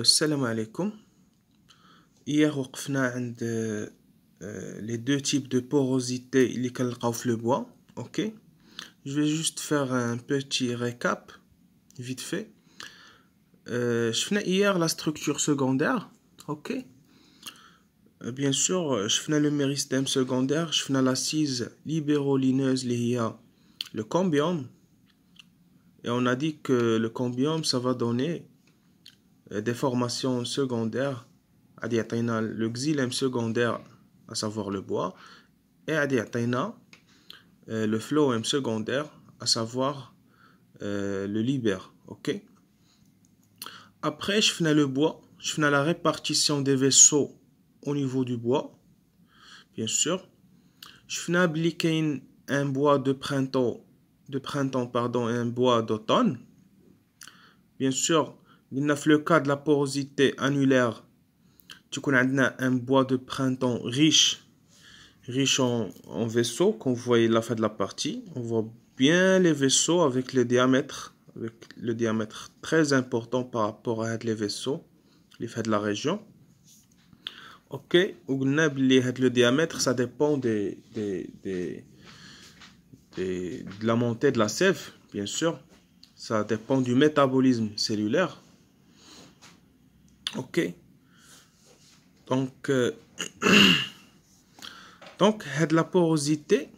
Salam alaikum. Hier, on a les deux types de porosité اللي كنلقاو في le bois. Ok. Je vais juste faire un petit récap, vite fait. Je fais hier la structure secondaire. Ok. Bien sûr, je fais le méristème secondaire. Je fais l'assise libérolineuse liée le cambium. Et on a dit que le cambium, ça va donner des formations secondaires. Le xylème secondaire, à savoir le bois, et le phloème secondaire, à savoir le libère. Ok. Après, je fais le bois, je fais la répartition des vaisseaux au niveau du bois, bien sûr. Je fais appliquer un bois de printemps, et un bois d'automne. Bien sûr, dans le cas de la porosité annulaire, tu connais un bois de printemps riche en vaisseaux, comme vous voyez la fin de la partie. On voit bien les vaisseaux avec le diamètre très important par rapport à les vaisseaux, les faits de la région. Ok, le diamètre, ça dépend de la montée de la sève, bien sûr. Ça dépend du métabolisme cellulaire. Ok. Donc, la porosité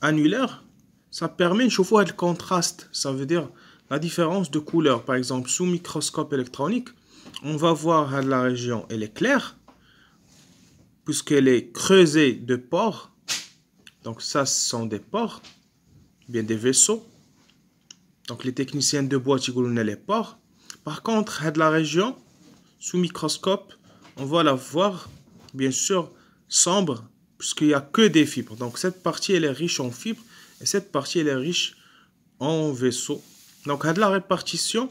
annulaire, ça permet de voir le contraste. Ça veut dire la différence de couleur. Par exemple, sous microscope électronique, on va voir la région, elle est claire, puisqu'elle est creusée de pores. Donc ça, ce sont des pores, bien des vaisseaux. Donc les techniciens de bois, ils disent les pores. Par contre, la région, sous microscope, on va la voir, bien sûr, sombre, puisqu'il n'y a que des fibres. Donc cette partie, elle est riche en fibres, et cette partie, elle est riche en vaisseaux. Donc la répartition,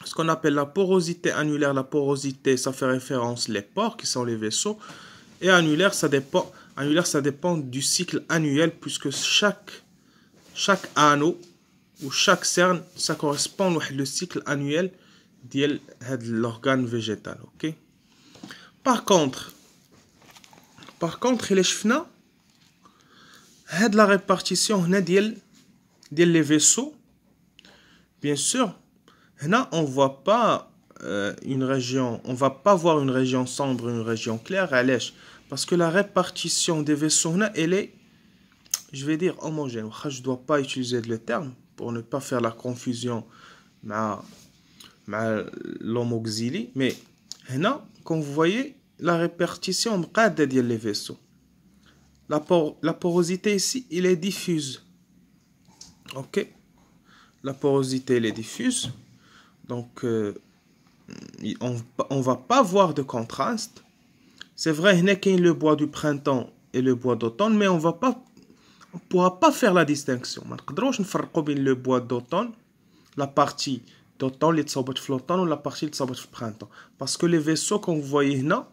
ce qu'on appelle la porosité annulaire. La porosité, ça fait référence les pores, qui sont les vaisseaux. Et annulaire, ça dépend du cycle annuel, puisque chaque anneau ou chaque cerne, ça correspond au cycle annuel de l'organe végétal. Ok. Par contre, il est la répartition des vaisseaux. Bien sûr, on voit pas une région, on va pas voir une région sombre, une région claire, parce que la répartition des vaisseaux, elle est, je vais dire, homogène. Je dois pas utiliser le terme pour ne pas faire la confusion avec l'homoxylie, mais comme vous voyez, la répartition des vaisseaux. La porosité ici, il est diffuse. Ok. La porosité, elle est diffuse. Donc, on va pas voir de contraste. C'est vrai, il y a le bois du printemps et le bois d'automne, mais on pourra pas faire la distinction. On ne peut pas dire le bois d'automne, la partie d'automne, les تصوبت في l'automne, ou la partie qui تصوبت في printemps. Parce que les vaisseaux, comme vous voyez là,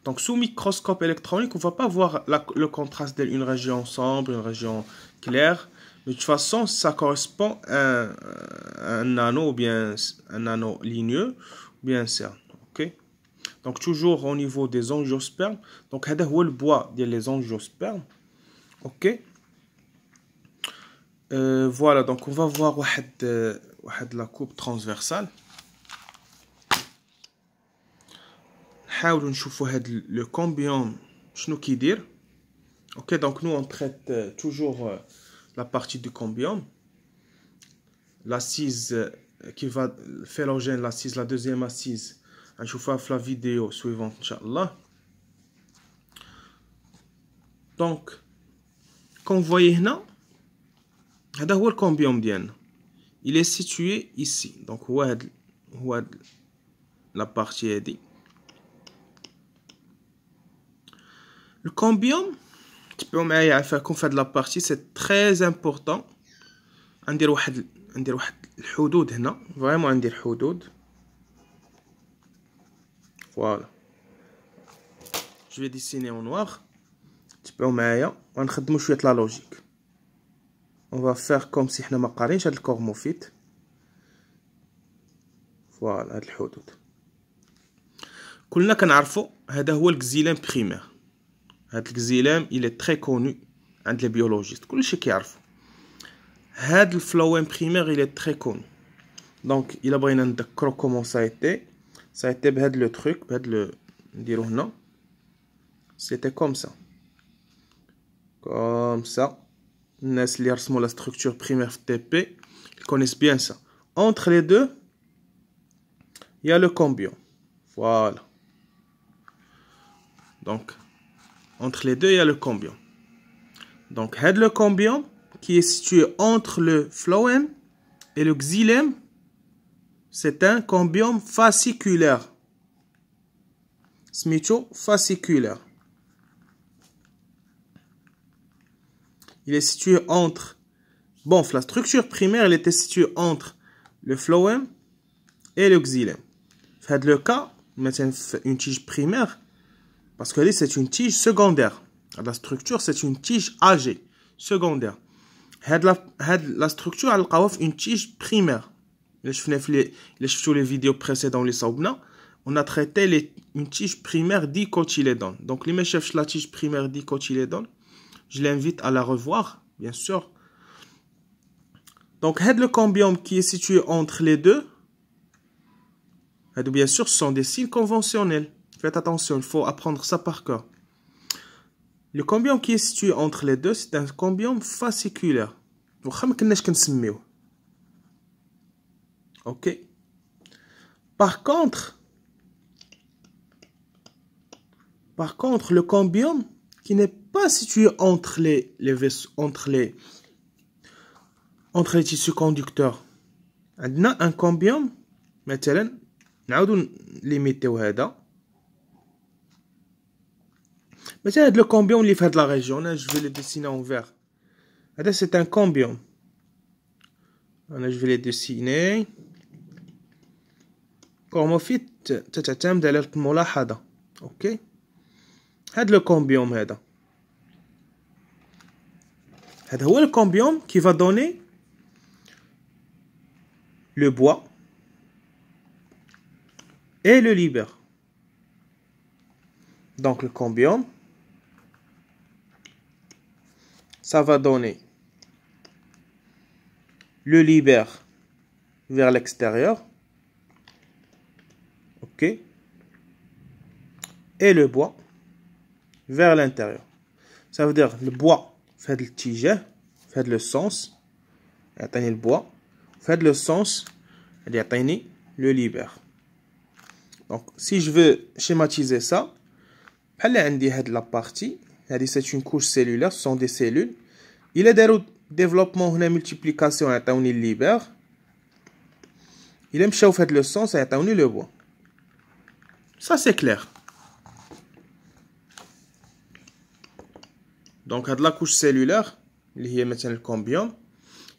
donc sous microscope électronique, on ne va pas voir le contraste d'une région sombre, une région claire. Mais de toute façon, ça correspond à un anneau, ou bien un anneau ligneux, ou bien un cerne. Ok. Donc toujours au niveau des angiospermes. Donc c'est le bois des angiospermes. Ok. Voilà, donc on va voir la coupe transversale. نحاولوا نشوفوا le cambium شنو كيدير. OK, donc nous on traite toujours la partie du cambium. L'assise qui va phylogène, l'assise, la deuxième assise, نشوفها في la vidéo suivante inchallah. Donc comme vous voyez là, هذا هو الكامبيوم ديالنا. Il est situé ici. Donc هو la partie هذه. Le cambium, tu peux معايا عفاكم في هاد la partie, c'est très important. ندير واحد الحدود هنا, vraiment ندير حدود. Voilà. Je vais dessiner en noir. Tu peux معايا ونخدموا شويه la logique. On va faire comme si حنا ما قارينش هاد الكور مفيد. فوالا هاد الحدود كلنا كنعرفو هذا هو الكزيلام بريمير. هاد الكزيلام il est très connu عند لي بيولوجيست كلشي كيعرفو. هاد الفلويم بريمير il est très connu. دونك الا بغينا نذكرو كومون ça a été بهاد لو تروك بهاد لو نديرو هنا c'était comme ça. الناس اللي رسموا لا ستركتور بريمير في تي بي ils connaissent bien ça. Entre les deux il y a le cambium. Voilà. Donc entre les deux il y a le cambium. Donc le cambium qui est situé entre le phloème et le xylème, c'est un cambium fasciculaire. Smitho fasciculaire. Il est situé entre... Bon, la structure primaire, elle était située entre le phloème et le xylème. Dans le cas, maintenant, une tige primaire, parce que là, c'est une tige secondaire. La structure, c'est une tige âgée, secondaire. La structure, elle a une tige primaire. Les vidéos précédentes, on a traité une tige primaire dicotylédone. Donc, les chefs la tige primaire dicotylédone, je l'invite à la revoir, bien sûr. Donc, le cambium qui est situé entre les deux, bien sûr, ce sont des signes conventionnels. Faites attention, il faut apprendre ça par cœur. Le cambium qui est situé entre les deux, c'est un cambium fasciculaire. Ok. Par contre, le cambium qui n'est pas situé entre les tissus conducteurs. On a un cambium, مثلا نعاودو ليميتيو هذا. مثلا هاد لو cambium اللي في هاد لا ريجيون, je vais le dessiner en vert. هذا c'est un cambium. je vais le dessiner. كروموفيت تعتمد على الملاحظة. اوكي. هاد لو cambium هذا هو le cambium qui va donner le bois et le libère. Donc le cambium, ça va donner le libère vers l'extérieur, ok, et le bois vers l'intérieur. Ça veut dire le bois fait le tige, fait le sens, atteindre le bois, fait le sens, et atteindre le libère. Donc, si je veux schématiser ça, la partie, c'est une couche cellulaire, ce sont des cellules. Il est des développement, une multiplication, et il libère. Il aime chauffer le sens, et il le bois. Ça, c'est clair. Donc, la couche cellulaire, il y a maintenant le cambium.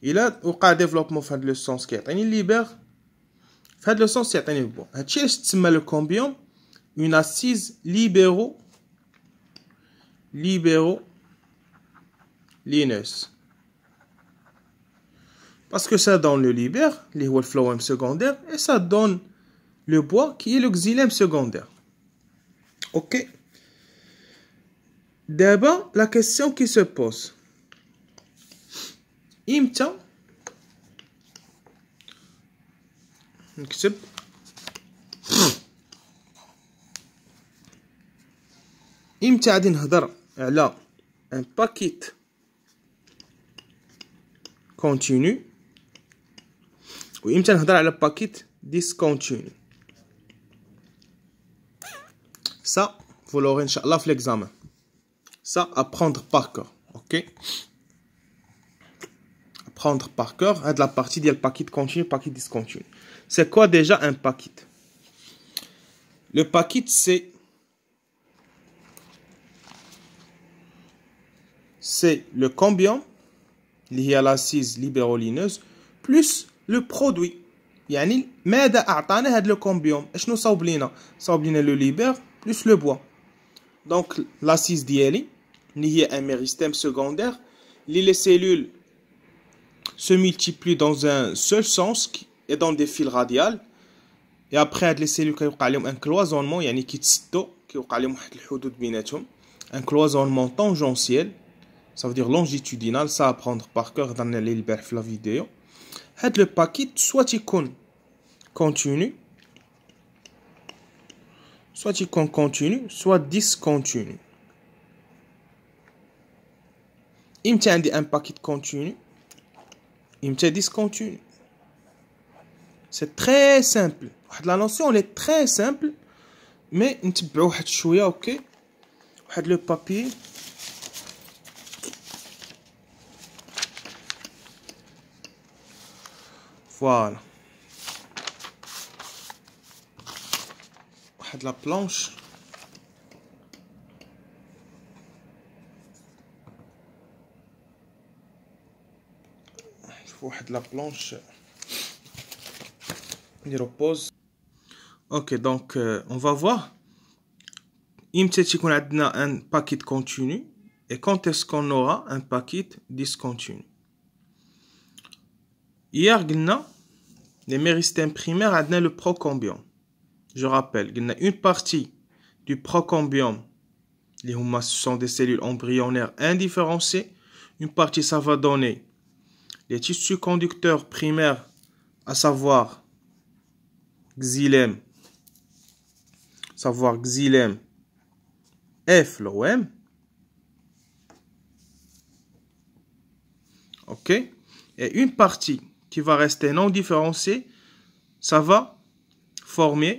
Il a un développement de le sens qui il libère. Fait le sens, c'est un bois. C'est le cambium, une assise libérolineuse. Parce que ça donne le libère, le phloème secondaire, et ça donne le bois qui est le xylème secondaire. Ok. D'abord, la question qui se pose. Imta. نكتب امتى غادي نهضر على ان باكيت كونتينيو وامتى نهضر على باكيت ديسكونتينيو. Ça, vous l'aurez inchallah في l'examen. Ça, apprendre par cœur, ok. Apprendre par cœur, de la partie de paquet continu, paquet discontinu. C'est quoi déjà un paquet? Le paquet, c'est le cambium lié à l'assise libérolineuse plus le produit. يعني ماذا أعطانا هذا le cambium؟ شنو صاوب لينا؟ صاوب لينا le libère plus le bois. Donc l'assise ديالي اللي هي un méristème secondaire اللي les cellules se multiplient dans un seul sens et dans des fils radiales. et après هاد les cellules كيوقع عليهم un cloisonnement يعني كيتسدوا كيوقع عليهم واحد الحدود بيناتهم un cloisonnement tangentiel ça veut dire longitudinal ça à prendre par cœur dans les البارح في la vidéo هاد le paquet soit يكون continu soit يكون continu soit discontinu امتى عندي un paquet continu امتى discontinu c'est très simple la notion elle est très simple mais نتبعوا واحد شويه اوكي واحد لو بابي فوالا واحد لا بلانش شوفوا واحد لا بلانش نديرو بوز ok donc on va voir imté تيكون عندنا un paquet continu et quand est-ce qu'on aura un paquet discontinu hier قلنا les méristèmes primaires عندنا le procambium je rappelle قلنا une partie du procambium les هما ce sont des cellules embryonnaires indifférenciées une partie ça va donner les tissus conducteurs primaires à savoir xylème et phloème. Ok. Et une partie qui va rester non différenciée, ça va former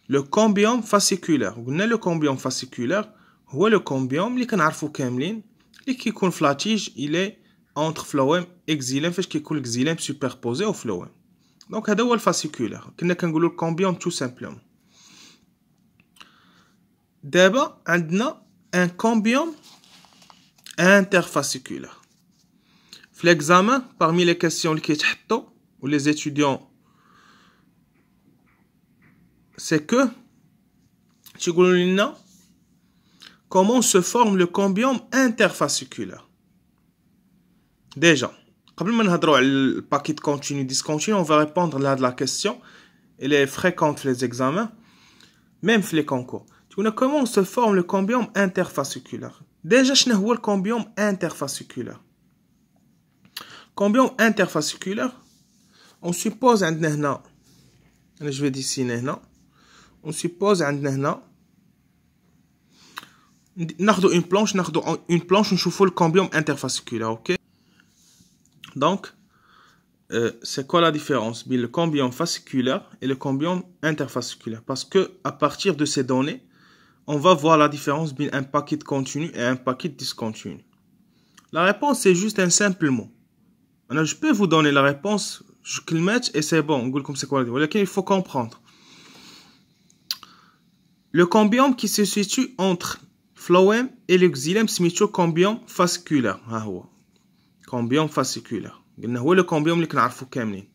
le cambium fasciculaire. Vous connaissez le cambium fasciculaire, هو le cambium اللي كنعرفو كاملين اللي كيكون في la tige, il est entre phloème et xylème فاش كيكون xylème superposé au phloème. Donc هذا هو الفاسيكولار كنا كنقولوا الكامبيوم tout simplement. دابا عندنا un cambium interfasciculaire. في l'examen parmi les questions اللي كيتحطوا ou les étudiants c'est que تيقولوا لنا comment se forme le cambium interfasciculaire. Déjà قبل ما نهضروا على الباكيت continu discontinu on va répondre là de la question elle est fréquente في les examens même في les concours. Comment se forme le cambium interfasciculaire? Déjà, je ne le cambium interfasciculaire. Cambium interfasciculaire, on suppose je vais dessiner on suppose ناخذ une planche ونشوفوا le cambium interfasciculaire, ok? Donc, c'est quoi la différence entre le cambium fasciculaire et le cambium interfasciculaire? Parce que à partir de ces données, on va voir la différence entre un paquet continu et un paquet discontinu. La réponse, c'est juste un simple mot. Alors, je peux vous donner la réponse, je le mets et c'est bon. C'est quoi? Il faut comprendre. Le cambium qui se situe entre phloème et le xylème, c'est le cambium fasciculaire. Cambium fasciculaire. C'est le cambium que nous connaissons.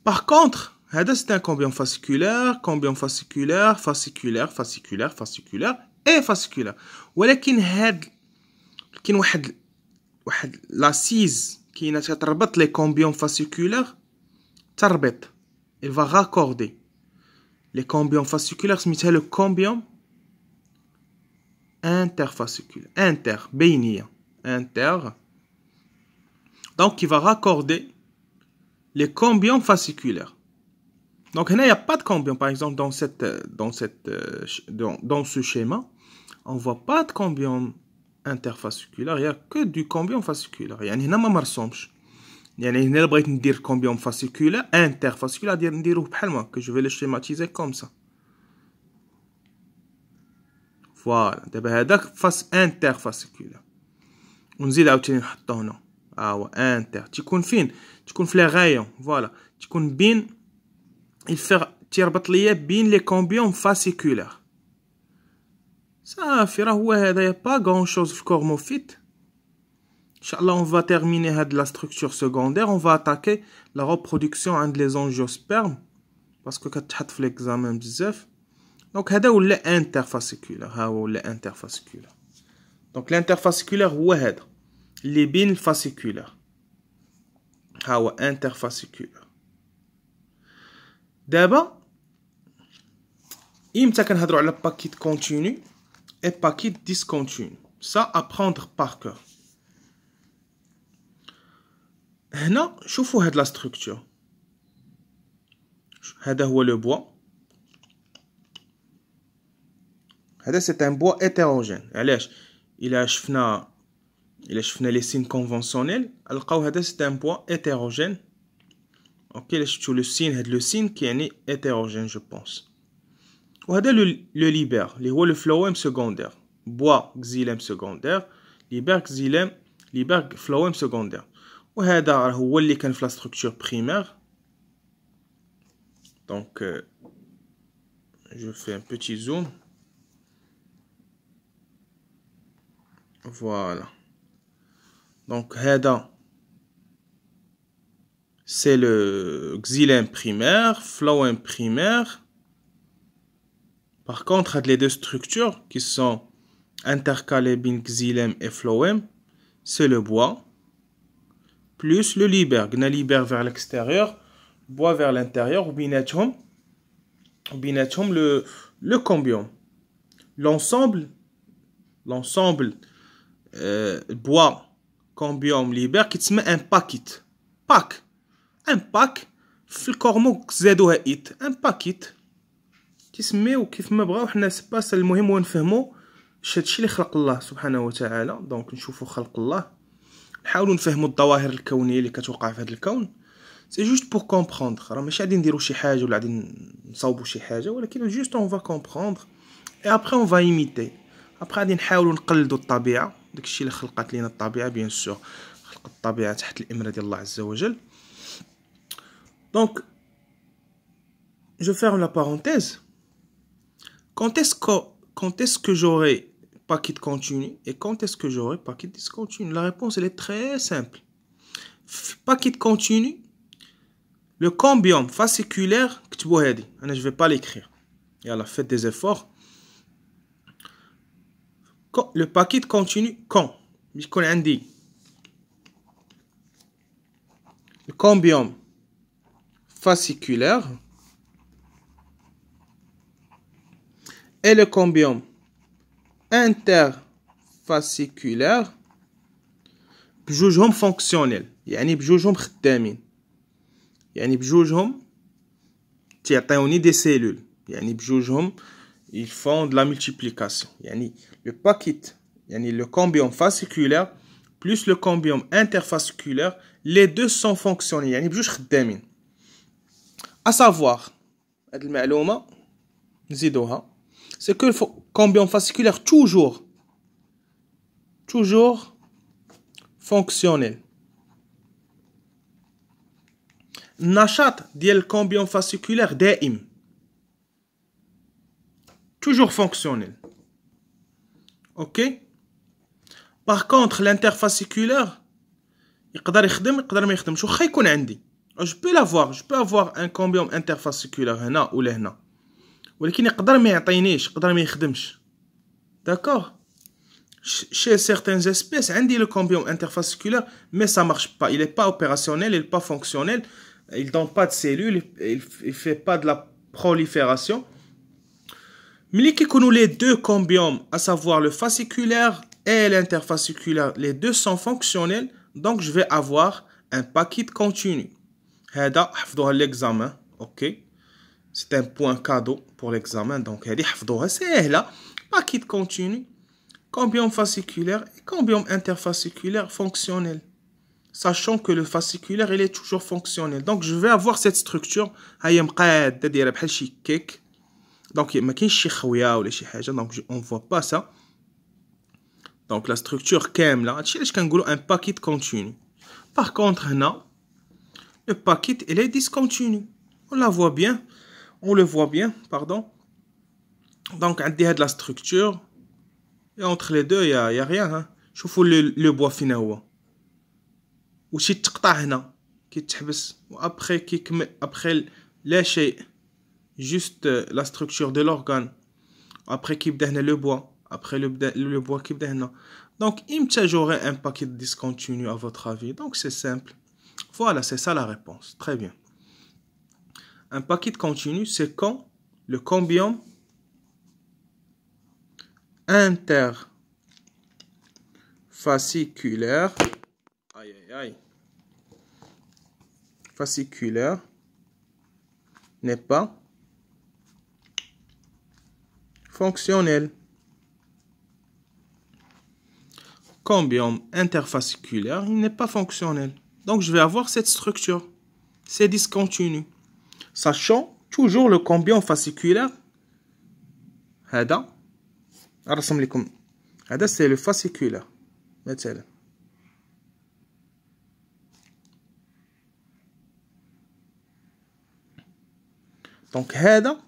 Par contre, c'est un cambium fasciculaire et fasciculaire. ولكن كاين واحد l'assise qui تربط les cambiums fasciculaires تربط. Il va raccorder les cambiums fasciculaires سميتها le cambium interfasciculaire. Donc il va raccorder les cambiums fasciculaires. Donc il n'y a pas de cambium, par exemple dans ce schéma, on voit pas de cambium interfasciculaire, il n'y a que du cambium fasciculaire. يعني هنا ما مرسومش. يعني هنا بغيت ندير cambium fasciculaire interfasciculaire نديروه بحال ما que je vais le schématiser comme ça. Voilà, دابا هذاك فاس interfasciculaire. ونزيد عاوتاني نحطو هنا. هو انتر تيكون فين؟ تيكون في لي غايون. فوالا تيكون بين تيربط ليا بين لي كومبيوم فاسيكولار. صافي راه هو هذا. يا با غون شوز في كورموفيت. ان شاء الله on va terminer هاد la structure secondaire. On va attaquer la reproduction عند les angiospermes parce que كتحط في l'examen بزاف. دونك هذا ولا انترفاسيكولار. ها هو ولا انترفاسيكولار. دونك الانترفاسيكولار هو هذا اللي بين الفاسيكولار. ها هو انترفاسيكولار. دابا إمتى كنهضروا على باكيت كونتينيو et paquet discontinu. Ça à prendre par cœur. هنا شوفوا هاد لا ستركتور. هذا هو لو بوا. هذا سي ان بوا hétérogène. علاش؟ إلا شفنا لي سين كونفونسيونيل نلقاو هذا سي ان بوا hétérogène. اوكي إلا شفتو لو سين هاد لو سين كيعني hétérogène جو بونس. وهذا لو ليبر اللي هو لو فلويم سكوندير. بوا xylème secondaire ليبر فلويم secondaire. وهذا هو اللي كان في لا ستركتور بريمير. دونك je fais un petit zoom. Voilà. Donc هذا c'est le xylème primaire, phloème primaire. Par contre, les deux structures qui sont intercalées bin xylème et phloème, c'est le bois plus le liber. On a liber vers l'extérieur, bois vers l'intérieur, ou binatchum le cambium. L'ensemble bois, cambium, liber qui se met un paquet. Un pack في الكورمو زادوها إيت ان باكيت كيسميو كيف ما بغاو حنا سباس. المهم هو نفهمو هادشي اللي خلق الله سبحانه وتعالى. دونك نشوفو خلق الله، نحاولو نفهمو الظواهر الكونيه اللي كتوقع في هذا الكون. سي جوست بور كومبروندر، راه ماشي غادي نديرو شي حاجه ولا غادي نصاوبو شي حاجه، ولكن جوست اون فا كومبروندر اي ابري اون فا ايميتي. ابري غادي نحاولو نقلدو الطبيعه، داكشي اللي خلقت لينا الطبيعه. بيان سور خلق الطبيعه تحت الامره ديال الله عز وجل. Donc, je ferme la parenthèse. Quand est-ce que j'aurai paquet continu et quand est-ce que j'aurai paquet discontinu? La réponse elle est très simple. Paquet continu, le cambium fasciculaire, je ne vais pas l'écrire. Yalla, faites des efforts. Le paquet continu, quand le cambium fasciculaire et le cambium interfasciculaire بجوجهم فونكسيونيل، يعني بجوجهم خدامين، يعني بجوجهم تيعطيوني دي سيلول، يعني بجوجهم ils font de la multiplication. يعني le paquet يعني le cambium fasciculaire plus le cambium interfasciculaire les deux sont fonctionnels، يعني بجوج خدامين. À savoir, هاد المعلومة نزيدوها، c'est que le cambium fasciculaire toujours fonctionnel. النشاط ديال الكامبيوم fasciculaire دائم، toujours fonctionnel. Ok. Par contre l'interfasciculaire يقدر يخدم يقدر ما يخدمش، واخا يكون عندي je peux avoir un cambium interfasciculaire هنا ولا هنا، ولكن يقدر ما يعطينيش، يقدر ما يخدمش. D'accord. Chez certaines espèces عندي le cambium interfasciculaire mais ça marche pas, il est pas opérationnel, il est pas fonctionnel, il donne pas de cellules, il fait pas de la prolifération. ملي كيكونوا les deux cambiums, à savoir le fasciculaire et l'interfasciculaire, les deux sont fonctionnels, donc je vais avoir un paquet continu. هذا حفظوها l'examen. OK. C'est un point cadeau pour l'examen. Donc هذه حفظوها سهلة. Paquet continu, cambium fasciculaire et cambium interfasciculaire fonctionnel. Sachant que le fasciculaire il est toujours fonctionnel. Donc je vais avoir cette structure هي مقادة دايرة بحال شي كيك. Donc ما كاينش شي خويا ولا شي حاجة. Donc on voit pas ça. Donc la structure كاملة هادشي علاش كنقولوا un paquet continu. Par contre هنا le paquet il est discontinu. On le voit bien, pardon. Donc عندي هاد la structure et entre les deux il y a rien. Hein. شوفوا le bois فين هو وشي تقطع هنا كيتحبس وابخي كيكمل ابخي لا شيء juste la structure de l'organe. Après كيبدا هنا le bois, après le bois كيبدا هنا. Donc imtى j'aurai un paquet discontinu à votre avis? Donc c'est simple. Voilà, c'est ça la réponse. Très bien. Un paquet continu, c'est quand le cambium interfasciculaire, fasciculaire n'est pas fonctionnel. Cambium interfasciculaire, il n'est pas fonctionnel. Donc je vais avoir cette structure. C'est discontinu. Sachant toujours le cambium fasciculaire. هذا أرسم لكم. هذا c'est le fasciculaire. مثلا. Donc هذا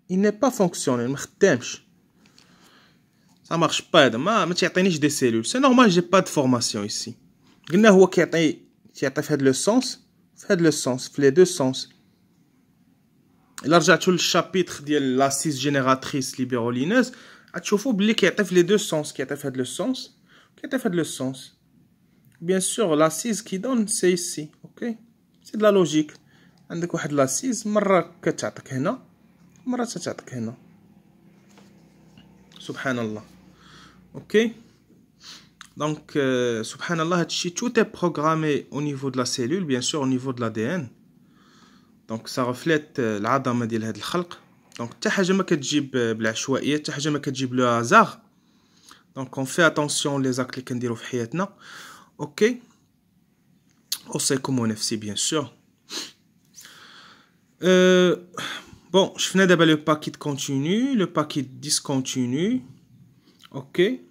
il n'est pas fonctionnel. ما خدامش. Ça marche pas. ما تعطينيش des cellules. C'est normal, j'ai pas de formation ici. قلنا هو كيعطي في هذا لو سونس في هذا لو سونس في لي دو سونس. إلا رجعتو للشابيتر ديال لاسيز جينيراتريس ليبيرولينوز غتشوفوا بلي كيعطي في لي دو سونس كيعطي في هذا لو سونس كيعطي في هذا لو سونس. بيان سور لاسيز كي دون سي ici. اوكي سي د لا لوجيك. عندك واحد لاسيز مرة كتعطيك هنا مرة تعطيك هنا. سبحان الله. اوكي donc subhanallah tout est programmé au niveau de la cellule, bien sûr au niveau de l'ADN. donc ça reflète العظمه ديال هذا الخلق. donc حتى حاجه ما كتجيب بالعشوائيه، حتى حاجه ما كتجيب لو هازار. donc on fait attention les actes اللي كنديرو في حياتنا. اوكي اوصيكم ونفسي bien sûr. bon شفنا دابا لو باكيت كونتينو لو باكيت ديسكونتينو. اوكي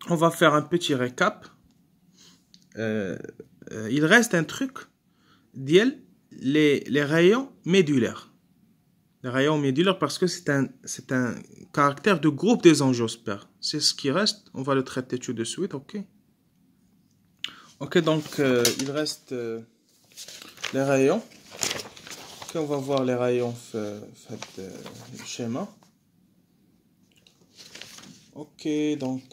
on va faire un petit récap. Il reste un truc diel les rayons médulaires. Les rayons médulaires parce que c'est un caractère de groupe des angiospermes. C'est ce qui reste. On va le traiter tout de suite. Ok. Ok, donc il reste les rayons. Ok, on va voir les rayons fait le schéma. Ok, donc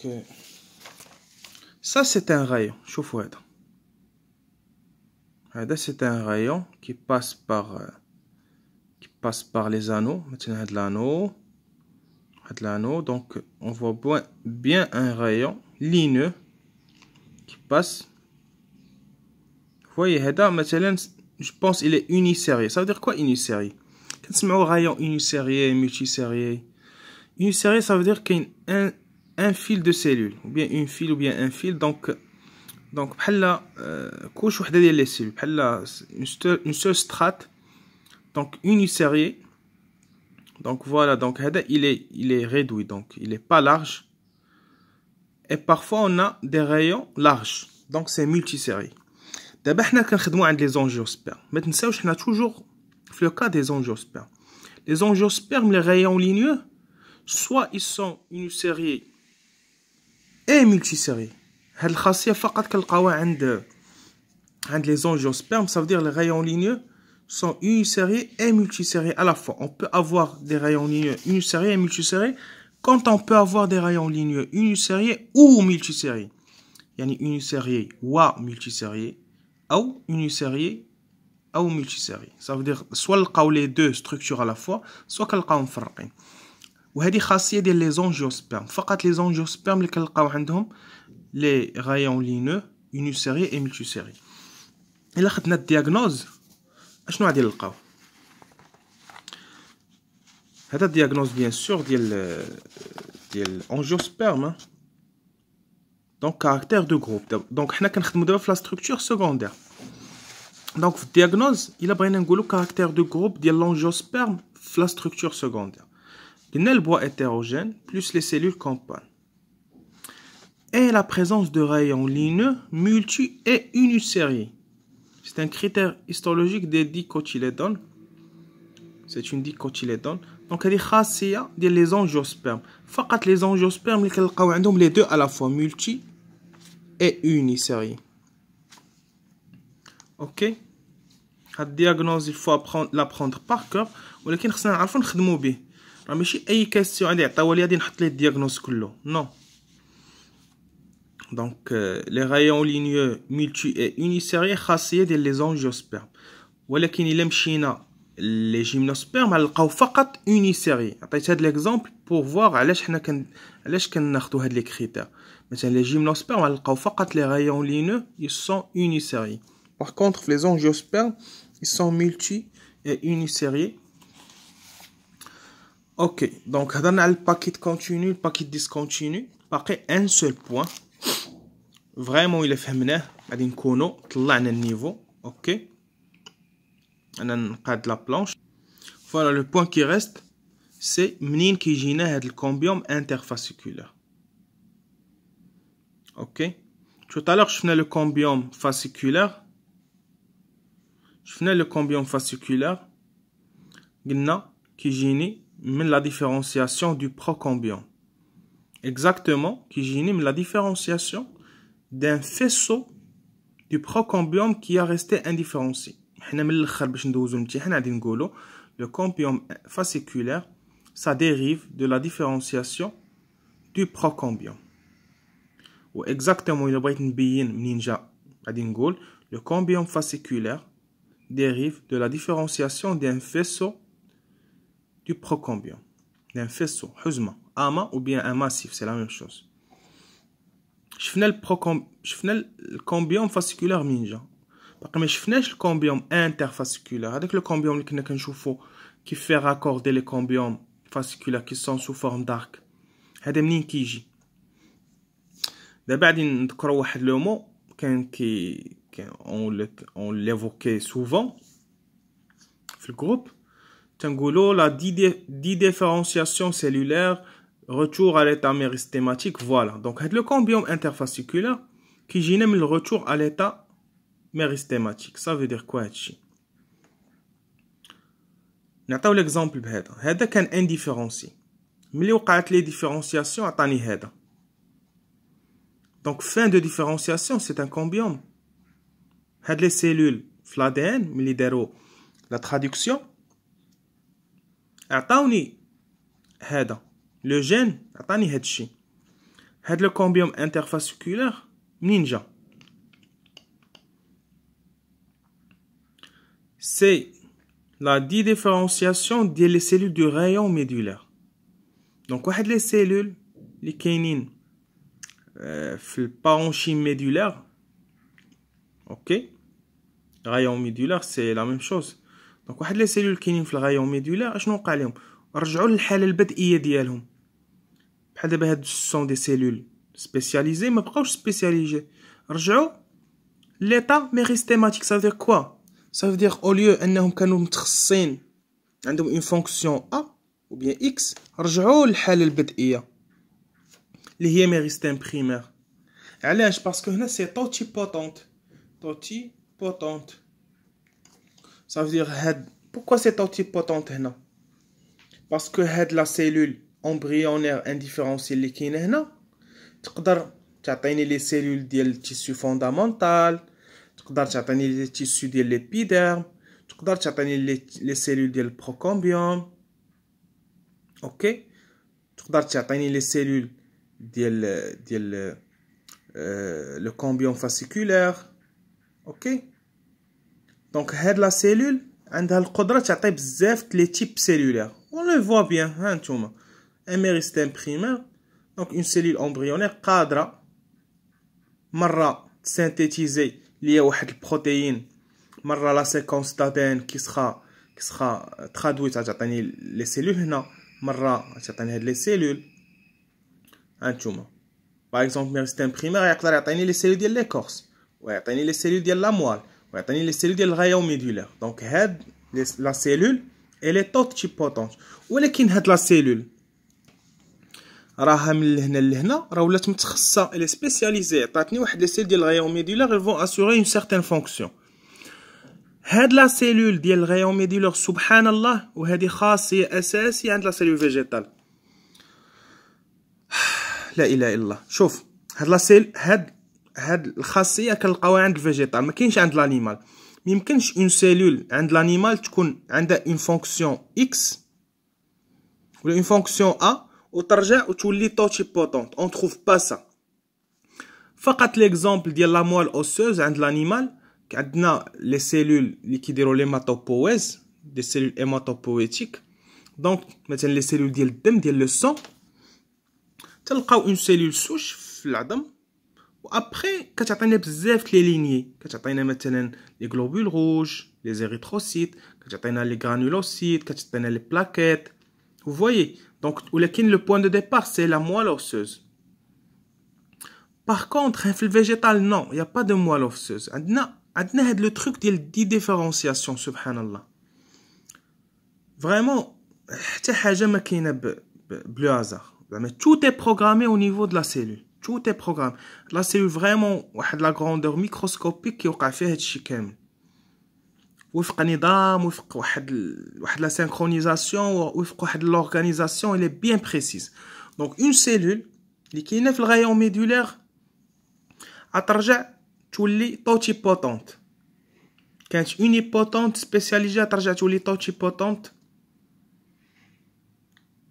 ça c'est un rayon. شوفوا هذا. هذا c'est un rayon qui passe par les anneaux. Maintenant هذا l'anneau. Donc on voit bien un rayon lumineux qui passe. Vous voyez هذا مثلا je pense il est unisérié. Ça veut dire quoi unisérié? كنسمعوا rayon unisérié, multisérié. Unisérié ça veut dire qu'il y a un fil de cellules ou bien une file ou bien un fil. donc بحال كوش وحده ديال لي سيلول بحال une seule strate. donc unisérié. donc voilà, donc هذا il est réduit, donc il est pas large. et parfois on a des rayons larges, donc c'est multisérié. دابا حنا كنخدموا عند لي زونجيوسبيرم. ما تنساوش حنا toujours في le cas des angiospermes. les angiospermes les rayons ligneux soit ils sont unisériés et multisériés. هاد الخاصيه فقط كنلقاوها عند les angiospermes. ça veut dire les rayons ligneux sont unisériés et multisériés à la fois. on peut avoir des rayons ligneux unisériés et multisériés quand on peut avoir des rayons ligneux unisériés ou multisériés. يعني unisériés ou multisériés ou unisériés ou multisériés. ça veut dire soit نلقاو les deux structures à la fois soit كنلقاو مفرقين. وهذه خاصيه ديال لي زونجيوسبيرم. فقط لي زونجيوسبيرم اللي كنلقاو عندهم لي rayons ligneux unisériés et multisériés. الا خدنا الدياغنوز اشنو غادي نلقاو؟ هذا الدياغنوز بيان سور ديال انجيوسبيرم. دونك كاركتير دو جروب. دونك حنا كنخدموا دابا في لا ستركتور سكوندير. دونك في الدياغنوز الا بغينا نقولوا كاركتير دو جروب ديال لانجيوسبيرم في لا ستركتور سكوندير. قلنا البوا hétérogène plus les cellules compagnes et la présence de rayons ligneux multi et unisériés. c'est un critère histologique des dicotylédones. c'est une dicotylédone. donc هذه خاصيه ديال لي زونجيوسبيرم. فقط لي زونجيوسبيرم اللي كنلقاو عندهم les deux à la fois multi et unisériés. ok. هاد الدياغنوز il faut l'apprendre par cœur ولكن خصنا نعرفوا نخدموا به. راه ماشي اي كاستيون غادي يعطيوها لي غادي نحط ليه الدياغنوز كله. نو. دونك لي رايون لينيو ملتي اي اونيسيري خاصيه ديال لي زونجيوسبيرم. ولكن الا مشينا les gymnospermes غنلقاو فقط unsérie. عطيت هذا l'exemple pour voir علاش حنا علاش كناخذوا هاد les critères. مثلا les gymnospermes غنلقاو فقط les rayons lumineux ils sont unisériés. Par contre les angiospermes ils sont multi et unisériés. Ok, donc هضرنا على le paquet continu, le paquet discontinu. باقي un seul point. Vraiment il فهمناه غادي نكونوا طلعنا النيفو. اوكي انا نقاد لا بلانش. Voilà le point qui reste c'est منين كيجينا هاد الكومبيوم interfasciculaire. Ok, tout à l'heure شفنا le combiome fasciculaire. شفنا le combiome fasciculaire قلنا كيجيني من la différenciation du procombiome. Exactement كيجيني من la différenciation d'un faisceau du procombiome qui a resté indifférencié. حنا من الاخر باش ندوزو الامتحان غادي نقولو le combiome fasciculaire ça dérive de la différenciation du procombiome. و exactement إلا بغيت نبين منين جا غادي نقول le combiome fasciculaire dérive de la différenciation d'un faisceau du procombiome. D'un faisceau حزمة amas ou bien un massif c'est la même chose. شفنا الكومبيوم فاسيكولار منين جا باقي ما شفناش الكومبيوم انترفاسيكولار. هذاك الكومبيوم اللي كنا كنشوفو كيف في راكوردي لي كومبيوم فاسيكولار كي سون سو فورم دارك هذا منين كيجي. دابا غادي نذكروا واحد لو مو كان اون ليفوكي سوفون في الجروب تنقولوا لا ديديفيرونسياسيون سيلولير retour à l'état méristématique. Voilà, donc le combiome interfasciculaire qui gêne le retour à l'état méristématique. Ça veut dire quoi هادشي؟ نعطيو l'exemple بهذا. هذا كان indifférencié. ملي وقعت لي ديفيرونسياسيون عطاني هذا. Donc fin de différenciation c'est un combiome. هاد les cellules في l'ADN ملي داروا la traduction عطاوني هذا. Le gène عطاني هادشي. هاد le combiome interfasciculaire منين جا؟ C'est la dédiférenciation des cellules du rayon médulaire. Donc واحد les cellules اللي كاينين في البارونشيم médulaire. OK rayon médulaire c'est la même chose. Donc واحد les cellules كاينين في الرايون médulaire اشنو وقع لهم؟ رجعوا للحاله البدئيه ديالهم. بحال دابا هاد سون دي سيلول سبيسياليزي ما بقاوش سبيسياليزي رجعوا ليطا ميريستيماتيك. ça veut dire quoi? ça veut dire au lieu انهم كانوا متخصصين عندهم اون فونكسيون ا ou bien x رجعوا للحاله البدئيه اللي هي ميريستيم بريمير. علاش؟ باسكو هنا سي توتيبوتونت. ça veut dire هاد pourquoi c'est توتيبوتونت هنا؟ باسكو هاد لا سيلول امبريونير انديفيرونسي اللي كاينه هنا تقدر تعطيني لي سيلول ديال التيسيو فوندامونتال، تقدر تعطيني لي تيسيو ديال ليبيديرم، تقدر تعطيني لي سيلول ديال البروكومبيوم. اوكي تقدر تعطيني لي سيلول ديال لو كومبيوم فاسيكولير. اوكي دونك هاد لا سيلول عندها القدره تعطي بزاف لي تيب سيلولير. On le voit bien, ها نتوما un méristème primaire. Donc une cellule embryonnaire قادرة مرة synthétiser ليا واحد البروتيين، مرة لا séquence d'ADN qui sera traduite تعطيني لي سيلول هنا، مرة تعطيني هاد لي سيلول. ها نتوما باغ اكزومبل ميرستيم بريمير يقدر يعطيني لي سيلول ديال ليكورس، ويعطيني لي سيلول ديال لا موال، ويعطيني لي سيلول ديال الغايون ميدولير. دونك هاد لا سيلول elle est totipotent. ولكن هاد لا سيلول راها من هنا لهنا راه ولات متخصصه لي سبيسياليزي. عطاتني واحد لي سيل ديال الغايون ميدولير ils vont assurer une certaine fonction. هاد لا سيلول ديال الغايون ميدولير سبحان الله وهذه خاصيه اساسيه عند لا سيلول فيجيتال. لا اله الا الله. شوف هاد لا سيل هاد الخاصيه كنلقاوها عند الفيجيتال ما كاينش عند الانيمال. ميمكنش اون سيلول عند الانيمال تكون عندها اون فونكسيون اكس ولا اون فونكسيون ا وترجع وتولي توتيبوتونت. اون تروف با سا. فقط ليكزامبل ديال لا موال اوسوز عند الانيمال عندنا لي سيلول اللي كيديروا ليماتوبويز des cellules hématopoïétiques. Donc مثلا les cellules ديال الدم ديال le sang تلقاو une cellule souche في العظم وابري كتعطينا بزاف لي لينيي كتعطينا مثلا لي globules rouges les érythrocytes كتعطينا لي granulocytes كتعطينا les plaquettes vous voyez donc ولكن le point de départ c'est la moelle osseuse. Par contre في الفيجيتال non il y a pas de moelle osseuse عندنا هاد le truc ديال différenciation سبحان الله vraiment حتى حاجه ما كاينه بلو هازار زعما tout est programmé au niveau de la cellule tout est programmé la cellule vraiment واحد la grandeur microscopique كيوقع فيها هادشي كامل وفق نظام وفق واحد la synchronisation وفق واحد l'organisation elle est bien précise donc une cellule اللي كاينه في الغايون ميدولير غترجع تولي توتيبوتونت كانت اونيبوتونت سبيسياليزي ترجع تولي توتيبوتونت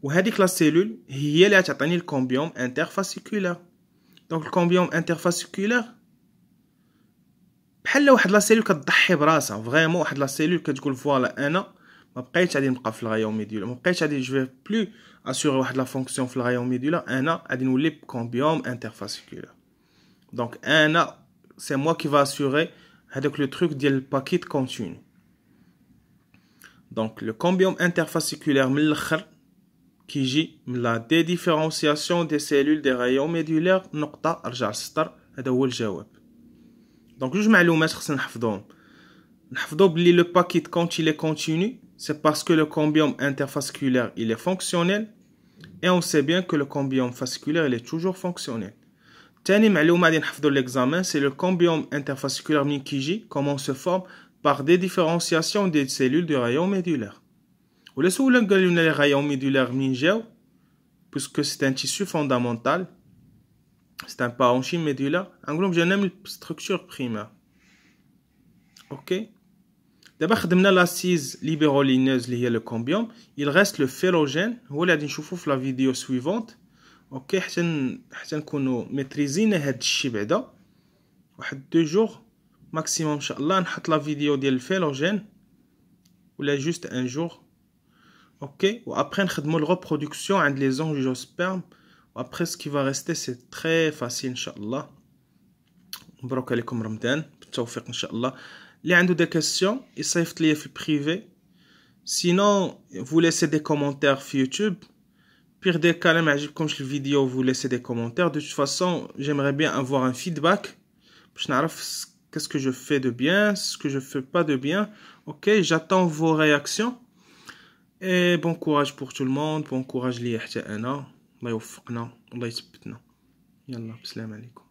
وهذيك لا سيلول هي اللي غتعطيني الكومبيوم انترفاسيكولار دونك الكومبيوم انترفاسيكولار بحال واحد لا سيلول كتضحي براسها فريمون واحد لا سيلول كتقول فوالا انا ما بقيتش غادي نبقى في الغايون ميدولار ما بقيتش غادي جو بلو اسيوري واحد لا فونكسيون في الغايون ميدولار انا غادي نولي كومبيوم انترفاسيكولار دونك انا سي موا كي فا اسيوري هذاك لو تروك ديال الباكيت كونتينيو دونك لو كومبيوم انترفاسيكولار من الاخر كيجي من لا ديديفيرونسياسيون دي سيلول دي رايون ميدولير نقطه ارجع للسطر هذا هو الجواب دونك جوج معلومات خصنا نحفظوا بلي لو باكيت كونت il est continu c'est parce que le cambium interfasciculaire il est fonctionnel et on sait bien que le cambium fasciculaire il est toujours fonctionnel. تاني معلومه غادي نحفظوا l'examen c'est le cambium interfasciculaire من كيجي comment se forme par des différenciations des cellules du rayon médulaire. ولا سولا قالوا لنا لي رايون ميدولير منين جاو puisque c'est un tissu fondamental c'est un parenchyme médulaire نقولهم جانا من structure primaire. اوكي دابا خدمنا لاسيز ليبرولينوز اللي هي لو كومبيوم il reste le phylogène هو اللي غادي نشوفو في لا فيديو سويفونت اوكي حتى نكونوا ميتريزينا هاد الشيء بعدا واحد 2 جور ماكسيموم ان شاء الله نحط لا فيديو ديال الفيلوجين ولا جوست ان جور اوكي وابري نخدموا الريبرودكسيون عند لي زونجيوسبرم وابري سكي فا ريستي سي تري فاسيل ان شاء الله. مبروك عليكم رمضان بالتوفيق ان شاء الله. اللي عنده دي كيسيون يصيفط ليا في البريفي sinon vous laissez des commentaires في يوتيوب pire des cas ما عجبكمش الفيديو vous laissez des commentaires de toute façon j'aimerais bien avoir un feedback باش نعرف qu'est-ce que je fais de bien ce que je fais pas de bien. ok j'attends vos réactions et bon courage pour tout le monde bon courage ليا حتى انا الله يوفقنا الله يثبتنا يلا بسلام عليكم.